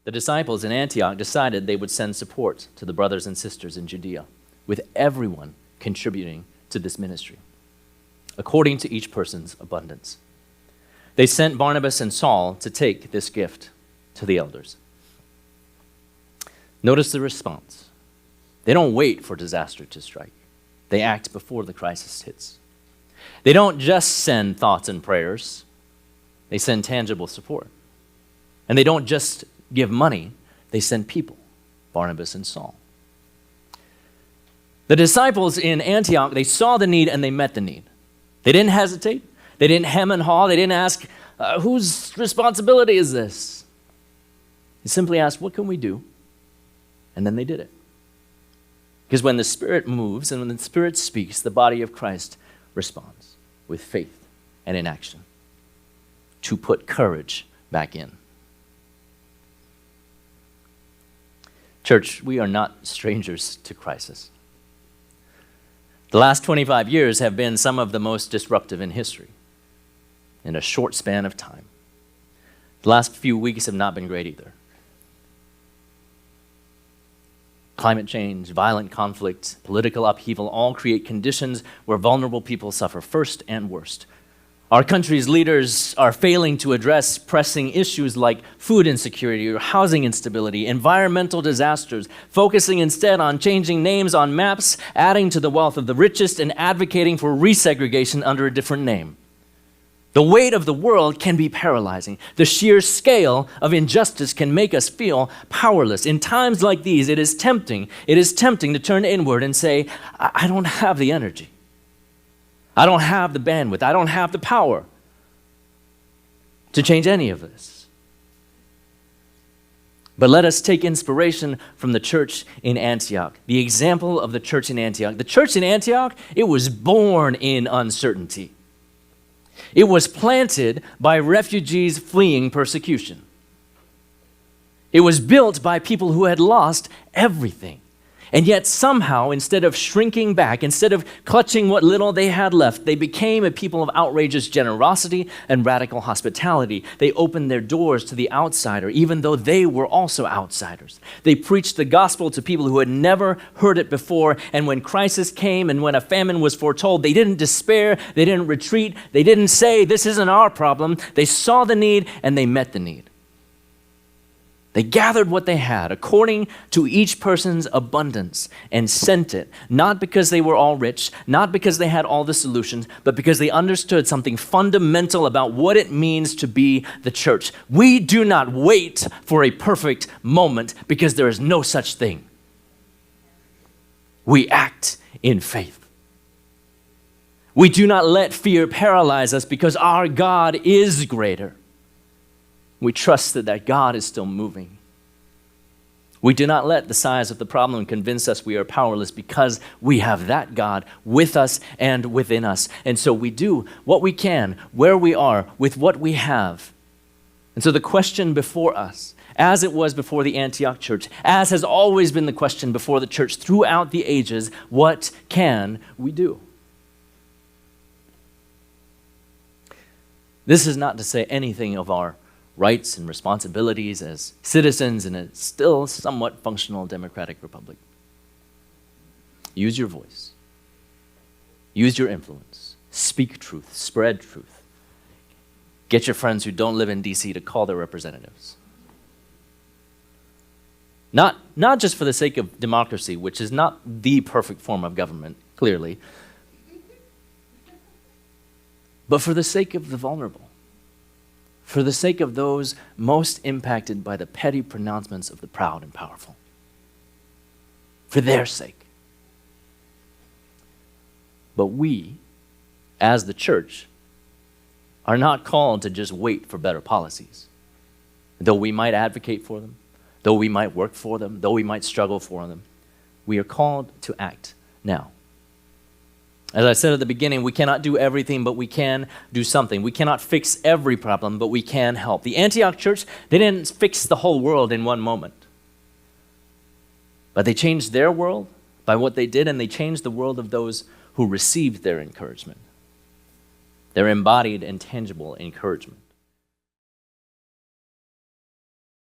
The disciples in Antioch decided they would send support to the brothers and sisters in Judea, with everyone contributing to this ministry, according to each person's abundance. They sent Barnabas and Saul to take this gift to the elders. Notice the response. They don't wait for disaster to strike. They act before the crisis hits. They don't just send thoughts and prayers. They send tangible support. And they don't just give money. They send people, Barnabas and Saul. The disciples in Antioch, they saw the need and they met the need. They didn't hesitate. They didn't hem and haw. They didn't ask, whose responsibility is this? They simply asked, what can we do? And then they did it. Because when the Spirit moves and when the Spirit speaks, the body of Christ responds with faith and in action to put courage back in. Church, we are not strangers to crisis. The last 25 years have been some of the most disruptive in history in a short span of time. The last few weeks have not been great either. Climate change, violent conflict, political upheaval all create conditions where vulnerable people suffer first and worst. Our country's leaders are failing to address pressing issues like food insecurity or housing instability, environmental disasters, focusing instead on changing names on maps, adding to the wealth of the richest, and advocating for resegregation under a different name. The weight of the world can be paralyzing. The sheer scale of injustice can make us feel powerless. In times like these, it is tempting to turn inward and say, I don't have the energy. I don't have the bandwidth. I don't have the power to change any of this. But let us take inspiration from the church in Antioch, the example of the church in Antioch. The church in Antioch, it was born in uncertainty. It was planted by refugees fleeing persecution. It was built by people who had lost everything. And yet somehow, instead of shrinking back, instead of clutching what little they had left, they became a people of outrageous generosity and radical hospitality. They opened their doors to the outsider, even though they were also outsiders. They preached the gospel to people who had never heard it before. And when crisis came and when a famine was foretold, they didn't despair, they didn't retreat, they didn't say, this isn't our problem. They saw the need and they met the need. They gathered what they had according to each person's abundance and sent it, not because they were all rich, not because they had all the solutions, but because they understood something fundamental about what it means to be the church. We do not wait for a perfect moment because there is no such thing. We act in faith. We do not let fear paralyze us because our God is greater. We trust that God is still moving. We do not let the size of the problem convince us we are powerless because we have that God with us and within us. And so we do what we can, where we are, with what we have. And so the question before us, as it was before the Antioch church, as has always been the question before the church throughout the ages, what can we do? This is not to say anything of our rights and responsibilities as citizens in a still somewhat functional democratic republic. Use your voice. Use your influence. Speak truth. Spread truth. Get your friends who don't live in D.C. to call their representatives. Not just for the sake of democracy, which is not the perfect form of government, clearly, but for the sake of the vulnerable. For the sake of those most impacted by the petty pronouncements of the proud and powerful. For their sake. But we, as the church, are not called to just wait for better policies. Though we might advocate for them, though we might work for them, though we might struggle for them, we are called to act now. As I said at the beginning, we cannot do everything, but we can do something. We cannot fix every problem, but we can help. The Antioch church, they didn't fix the whole world in one moment. But they changed their world by what they did, and they changed the world of those who received their encouragement. Their embodied and tangible encouragement.